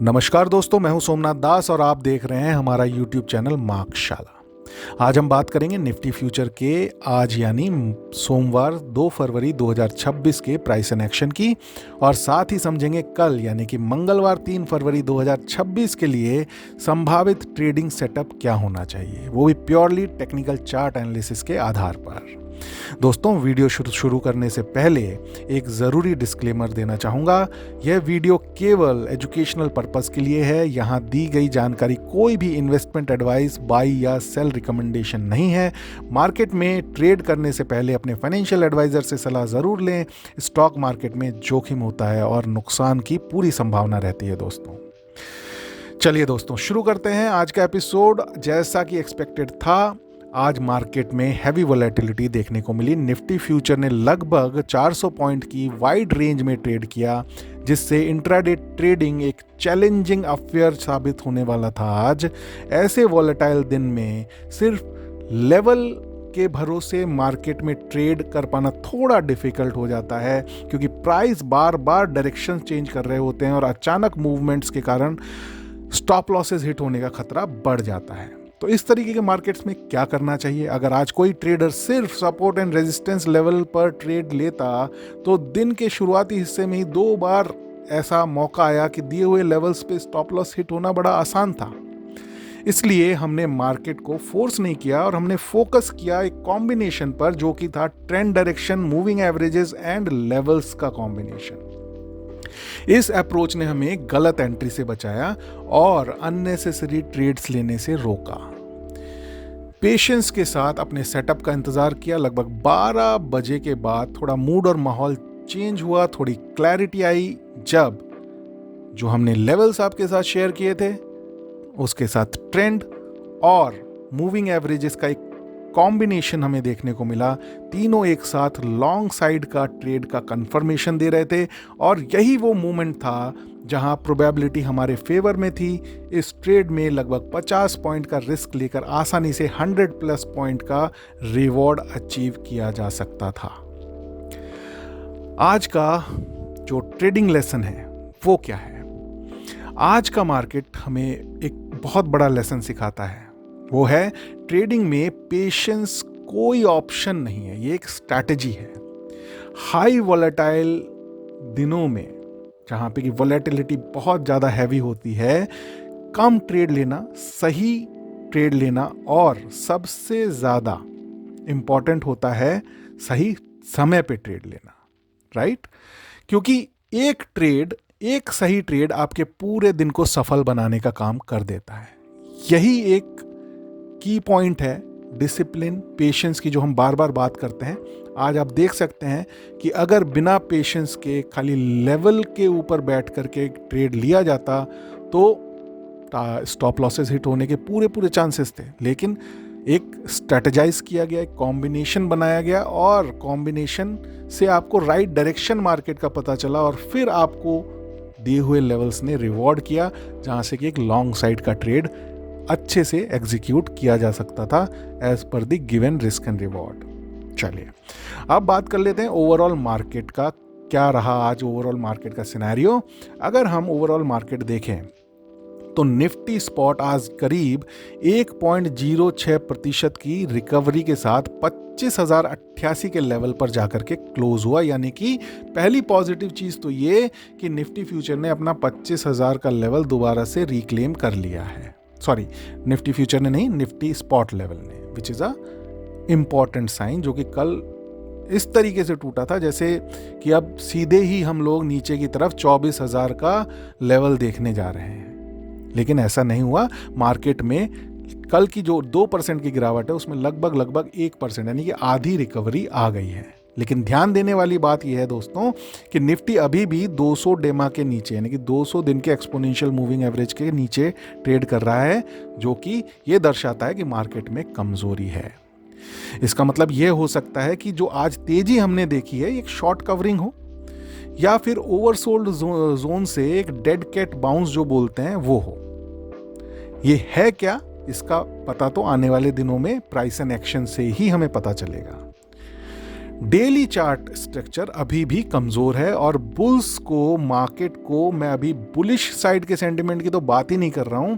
नमस्कार दोस्तों, मैं हूं सोमनाथ दास और आप देख रहे हैं हमारा YouTube चैनल मार्कशाला। आज हम बात करेंगे निफ्टी फ्यूचर के आज यानी सोमवार 2 फरवरी 2026 के प्राइस एंड एक्शन की, और साथ ही समझेंगे कल यानी कि मंगलवार 3 फरवरी 2026 के लिए संभावित ट्रेडिंग सेटअप क्या होना चाहिए, वो भी प्योरली टेक्निकल चार्ट एनालिसिस के आधार पर। दोस्तों, वीडियो शुरू करने से पहले एक ज़रूरी डिस्क्लेमर देना चाहूँगा। यह वीडियो केवल एजुकेशनल पर्पस के लिए है। यहाँ दी गई जानकारी कोई भी इन्वेस्टमेंट एडवाइस, बाई या सेल रिकमेंडेशन नहीं है। मार्केट में ट्रेड करने से पहले अपने फाइनेंशियल एडवाइज़र से सलाह ज़रूर लें। स्टॉक मार्केट में जोखिम होता है और नुकसान की पूरी संभावना रहती है दोस्तों। चलिए दोस्तों, शुरू करते हैं आज का एपिसोड। जैसा कि एक्सपेक्टेड था, आज मार्केट में हैवी वोलेटिलिटी देखने को मिली। निफ्टी फ्यूचर ने लगभग 400 पॉइंट की वाइड रेंज में ट्रेड किया, जिससे इंट्राडे ट्रेडिंग एक चैलेंजिंग अफेयर साबित होने वाला था। आज ऐसे वोलेटाइल दिन में सिर्फ लेवल के भरोसे मार्केट में ट्रेड कर पाना थोड़ा डिफिकल्ट हो जाता है, क्योंकि प्राइस बार बार डायरेक्शन चेंज कर रहे होते हैं और अचानक मूवमेंट्स के कारण स्टॉप लॉसेस हिट होने का खतरा बढ़ जाता है। तो इस तरीके के मार्केट्स में क्या करना चाहिए? अगर आज कोई ट्रेडर सिर्फ सपोर्ट एंड रेजिस्टेंस लेवल पर ट्रेड लेता, तो दिन के शुरुआती हिस्से में ही 2 बार ऐसा मौका आया कि दिए हुए लेवल्स पे स्टॉप लॉस हिट होना बड़ा आसान था। इसलिए हमने मार्केट को फोर्स नहीं किया और हमने फोकस किया एक कॉम्बिनेशन पर, जो कि था trend direction, moving averages and levels का कॉम्बिनेशन। इस अप्रोच ने हमें गलत एंट्री से बचाया और अननेसेसरी ट्रेड्स लेने से रोका। पेशेंस के साथ अपने सेटअप का इंतजार किया। लगभग 12 बजे के बाद थोड़ा मूड और माहौल चेंज हुआ, थोड़ी क्लैरिटी आई, जब जो हमने लेवल्स आपके साथ शेयर किए थे उसके साथ ट्रेंड और मूविंग एवरेजेस का एक कॉम्बिनेशन हमें देखने को मिला। तीनों एक साथ लॉन्ग साइड का ट्रेड का कंफर्मेशन दे रहे थे, और यही वो मोमेंट था जहां प्रोबेबिलिटी हमारे फेवर में थी। इस ट्रेड में लगभग 50 पॉइंट का रिस्क लेकर आसानी से 100+ पॉइंट का रिवॉर्ड अचीव किया जा सकता था। आज का जो ट्रेडिंग लेसन है वो क्या है? आज का मार्केट हमें एक बहुत बड़ा लेसन सिखाता है। वो है ट्रेडिंग में पेशेंस कोई ऑप्शन नहीं है, ये एक स्ट्रैटेजी है। हाई वोलेटाइल दिनों में, जहां पे कि वोलेटिलिटी बहुत ज़्यादा हैवी होती है, कम ट्रेड लेना, सही ट्रेड लेना, और सबसे ज़्यादा इम्पॉर्टेंट होता है सही समय पे ट्रेड लेना, राइट? क्योंकि एक सही ट्रेड आपके पूरे दिन को सफल बनाने का काम कर देता है। यही एक की पॉइंट है डिसिप्लिन, पेशेंस की, जो हम बार बार बात करते हैं। आज आप देख सकते हैं कि अगर बिना पेशेंस के खाली लेवल के ऊपर बैठ करके ट्रेड लिया जाता तो स्टॉप लॉसेस हिट होने के पूरे चांसेस थे। लेकिन एक स्ट्रेटेजाइज किया गया, एक कॉम्बिनेशन बनाया गया, और कॉम्बिनेशन से आपको राइट डायरेक्शन मार्केट का पता चला, और फिर आपको दिए हुए लेवल्स ने रिवॉर्ड किया, जहां से कि एक लॉन्ग साइड का ट्रेड अच्छे से एग्जीक्यूट किया जा सकता था as per the given risk and reward. चलिए अब बात कर लेते हैं ओवरऑल मार्केट का। क्या रहा आज ओवरऑल मार्केट का सिनेरियो? अगर हम ओवरऑल मार्केट देखें तो निफ्टी स्पॉट आज करीब 1.06% की रिकवरी के साथ 25,088 के लेवल पर जाकर के क्लोज हुआ। यानी कि पहली पॉजिटिव चीज तो ये कि निफ्टी फ्यूचर ने अपना 25,000 का लेवल दोबारा से रिक्लेम कर लिया है। सॉरी, निफ्टी फ्यूचर ने नहीं, निफ्टी स्पॉट लेवल ने, which is a important sign, जो कि कल इस तरीके से टूटा था जैसे कि अब सीधे ही हम लोग नीचे की तरफ 24,000 का लेवल देखने जा रहे हैं। लेकिन ऐसा नहीं हुआ। मार्केट में कल की जो 2% की गिरावट है उसमें लगभग 1% यानी कि आधी रिकवरी आ गई है। लेकिन ध्यान देने वाली बात यह है दोस्तों कि निफ्टी अभी भी 200 डेमा के नीचे, यानी कि 200 दिन के एक्सपोनेंशियल मूविंग एवरेज के नीचे ट्रेड कर रहा है, जो कि यह दर्शाता है कि मार्केट में कमजोरी है। इसका मतलब यह हो सकता है कि जो आज तेजी हमने देखी है एक शॉर्ट कवरिंग हो, या फिर ओवरसोल्ड जोन से एक डेड कैट बाउंस जो बोलते हैं वो हो। ये है क्या, इसका पता तो आने वाले दिनों में प्राइस एंड एक्शन से ही हमें पता चलेगा। डेली चार्ट स्ट्रक्चर अभी भी कमजोर है और बुल्स को, मार्केट को, मैं अभी बुलिश साइड के सेंटिमेंट की तो बात ही नहीं कर रहा हूं,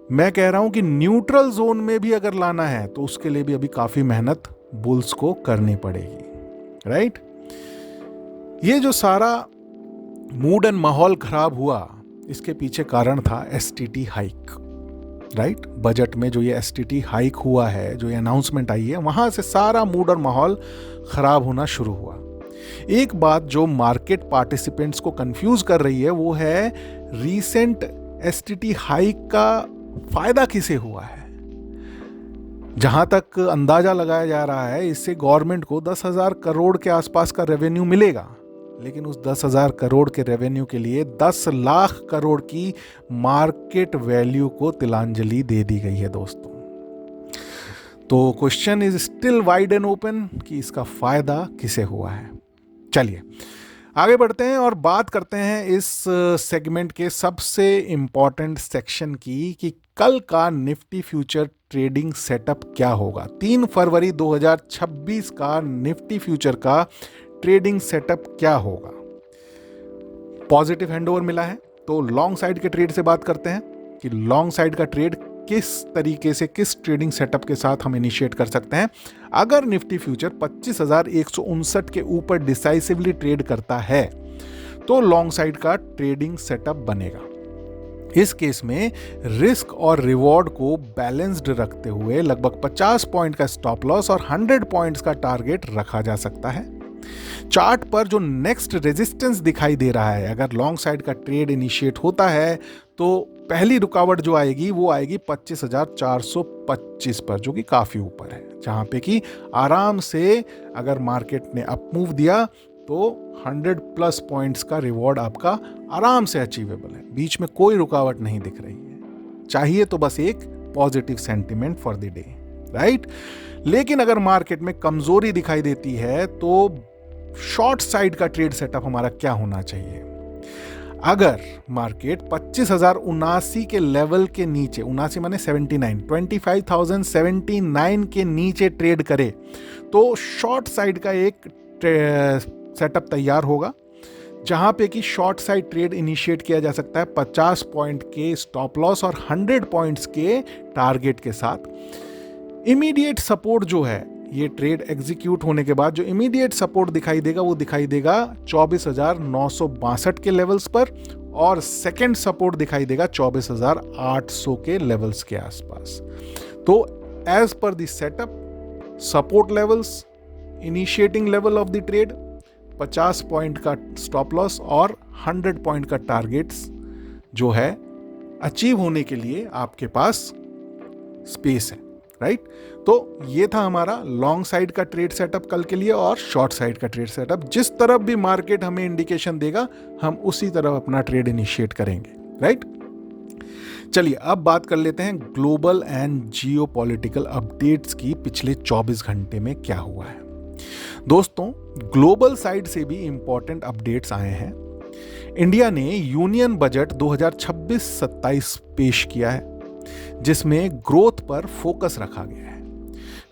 मैं कह रहा हूं कि न्यूट्रल जोन में भी अगर लाना है तो उसके लिए भी अभी काफी मेहनत बुल्स को करनी पड़ेगी, राइट। ये जो सारा मूड एंड माहौल खराब हुआ, इसके पीछे कारण था एसटीटी हाइक, राइट। बजट में जो ये एसटीटी हाइक हुआ है, जो ये अनाउंसमेंट आई है, वहां से सारा मूड और माहौल खराब होना शुरू हुआ। एक बात जो मार्केट पार्टिसिपेंट्स को कंफ्यूज कर रही है वो है रीसेंट एसटीटी हाइक का फायदा किसे हुआ है। जहां तक अंदाजा लगाया जा रहा है, इससे गवर्नमेंट को 10,000 करोड़ के आसपास का रेवेन्यू मिलेगा, लेकिन उस 10,000 करोड़ के रेवेन्यू के लिए 10 लाख करोड़ की मार्केट वैल्यू को तिलांजलि दे दी गई है दोस्तों। तो question is still wide and open कि इसका फायदा किसे हुआ है। चलिए आगे बढ़ते हैं और बात करते हैं इस सेगमेंट के सबसे इंपॉर्टेंट सेक्शन की कि कल का निफ्टी फ्यूचर ट्रेडिंग सेटअप क्या होगा। 3 फरवरी 2026 का निफ्टी फ्यूचर का ट्रेडिंग सेटअप क्या होगा। पॉजिटिव हैंडओवर मिला है तो लॉन्ग साइड के ट्रेड से बात करते हैं कि लॉन्ग साइड का ट्रेड किस तरीके से, किस ट्रेडिंग सेटअप के साथ हम इनिशिएट कर सकते हैं। अगर निफ्टी फ्यूचर 25,159 के ऊपर डिसाइसिवली ट्रेड करता है तो लॉन्ग साइड का ट्रेडिंग सेटअप बनेगा। इस केस में रिस्क और रिवॉर्ड को बैलेंस्ड रखते हुए लगभग 50 पॉइंट का स्टॉप लॉस और 100 पॉइंट्स का टारगेट रखा जा सकता है। चार्ट पर जो नेक्स्ट रेजिस्टेंस दिखाई दे रहा है, अगर लॉन्ग साइड का ट्रेड इनिशिएट होता है तो पहली रुकावट जो आएगी वो आएगी 25,425 पर, जो कि काफी ऊपर है, जहां पे कि आराम से अगर मार्केट ने अप मूव दिया तो 100+ पॉइंट्स का रिवॉर्ड आपका आराम से अचीवेबल है। बीच में कोई रुकावट नहीं दिख रही है, चाहिए तो बस एक positive sentiment for the day, right. लेकिन अगर मार्केट में कमजोरी दिखाई देती है तो शॉर्ट साइड का ट्रेड सेटअप हमारा क्या होना चाहिए। अगर मार्केट 25,079 के लेवल के नीचे, 79 माने 79, 25,079 के नीचे ट्रेड करे तो शॉर्ट साइड का एक सेटअप तैयार होगा, जहां पे कि शॉर्ट साइड ट्रेड इनिशिएट किया जा सकता है 50 पॉइंट के स्टॉप लॉस और 100 पॉइंट्स के टारगेट के साथ। इमीडिएट सपोर्ट जो है, ये ट्रेड एग्जीक्यूट होने के बाद जो इमीडिएट सपोर्ट दिखाई देगा वो दिखाई देगा 24,962 के लेवल्स पर, और सेकंड सपोर्ट दिखाई देगा 24,800 के लेवल्स के आसपास। तो as per the setup, support levels, initiating level of the trade, 50 point का स्टॉप लॉस और 100 पॉइंट का टारगेट्स जो है अचीव होने के लिए आपके पास स्पेस है, राइट। तो ये था हमारा लॉन्ग साइड का ट्रेड सेटअप कल के लिए और शॉर्ट साइड का ट्रेड सेटअप। जिस तरफ भी मार्केट हमें इंडिकेशन देगा हम उसी तरफ अपना ट्रेड इनिशिएट करेंगे, राइट। चलिए अब बात कर लेते हैं ग्लोबल एंड जियोपॉलिटिकल अपडेट्स की पिछले 24 घंटे में क्या हुआ है। दोस्तों ग्लोबल साइड से भी इंपॉर्टेंट अपडेट्स आए हैं। इंडिया ने यूनियन बजट 2026-27 पेश किया है, जिसमें ग्रोथ पर फोकस रखा गया है।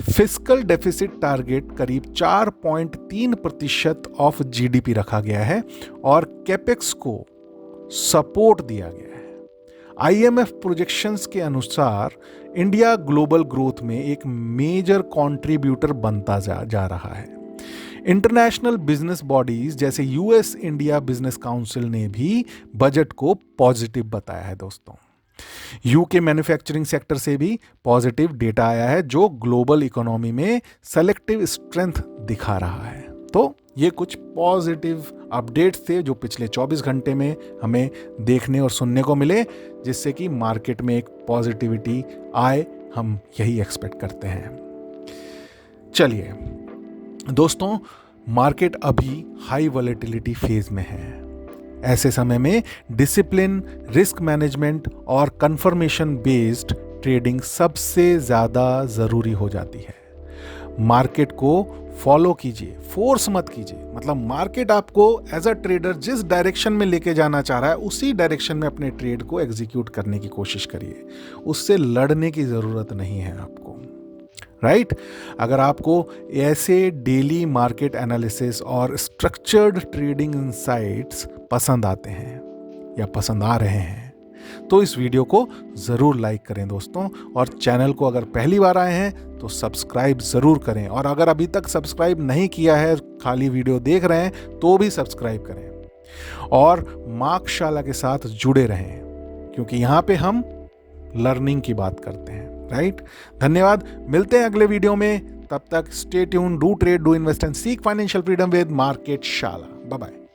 फिस्कल डेफिसिट टारगेट करीब 4.3% ऑफ जीडीपी रखा गया है और कैपेक्स को सपोर्ट दिया गया है। आईएमएफ प्रोजेक्शंस के अनुसार इंडिया ग्लोबल ग्रोथ में एक मेजर कंट्रीब्यूटर बनता जा रहा है। इंटरनेशनल बिजनेस बॉडीज जैसे यूएस इंडिया बिजनेस काउंसिल ने भी बजट को पॉजिटिव बताया है दोस्तों। यूके मैन्युफैक्चरिंग सेक्टर से भी पॉजिटिव डेटा आया है, जो ग्लोबल इकोनॉमी में सेलेक्टिव स्ट्रेंथ दिखा रहा है। तो ये कुछ पॉजिटिव अपडेट्स थे जो पिछले 24 घंटे में हमें देखने और सुनने को मिले, जिससे कि मार्केट में एक पॉजिटिविटी आए, हम यही एक्सपेक्ट करते हैं। चलिए दोस्तों, मार्केट अभी हाई वॉलेटिलिटी फेज में है। ऐसे समय में डिसिप्लिन, रिस्क मैनेजमेंट और कंफर्मेशन बेस्ड ट्रेडिंग सबसे ज़्यादा ज़रूरी हो जाती है। मार्केट को फॉलो कीजिए, फोर्स मत कीजिए। मतलब मार्केट आपको एज अ ट्रेडर जिस डायरेक्शन में लेके जाना चाह रहा है उसी डायरेक्शन में अपने ट्रेड को एग्जीक्यूट करने की कोशिश करिए। उससे लड़ने की ज़रूरत नहीं है आपको, राइट। अगर आपको ऐसे डेली मार्केट एनालिसिस और स्ट्रक्चर्ड ट्रेडिंग इनसाइट्स पसंद आते हैं या पसंद आ रहे हैं तो इस वीडियो को ज़रूर लाइक करें दोस्तों, और चैनल को अगर पहली बार आए हैं तो सब्सक्राइब ज़रूर करें, और अगर अभी तक सब्सक्राइब नहीं किया है, खाली वीडियो देख रहे हैं तो भी सब्सक्राइब करें और मार्कशाला के साथ जुड़े रहें, क्योंकि यहाँ पे हम लर्निंग की बात करते हैं, राइट। धन्यवाद, मिलते हैं अगले वीडियो में। तब तक stay tuned, do trade, do invest and seek financial freedom with Market Shala. Bye bye.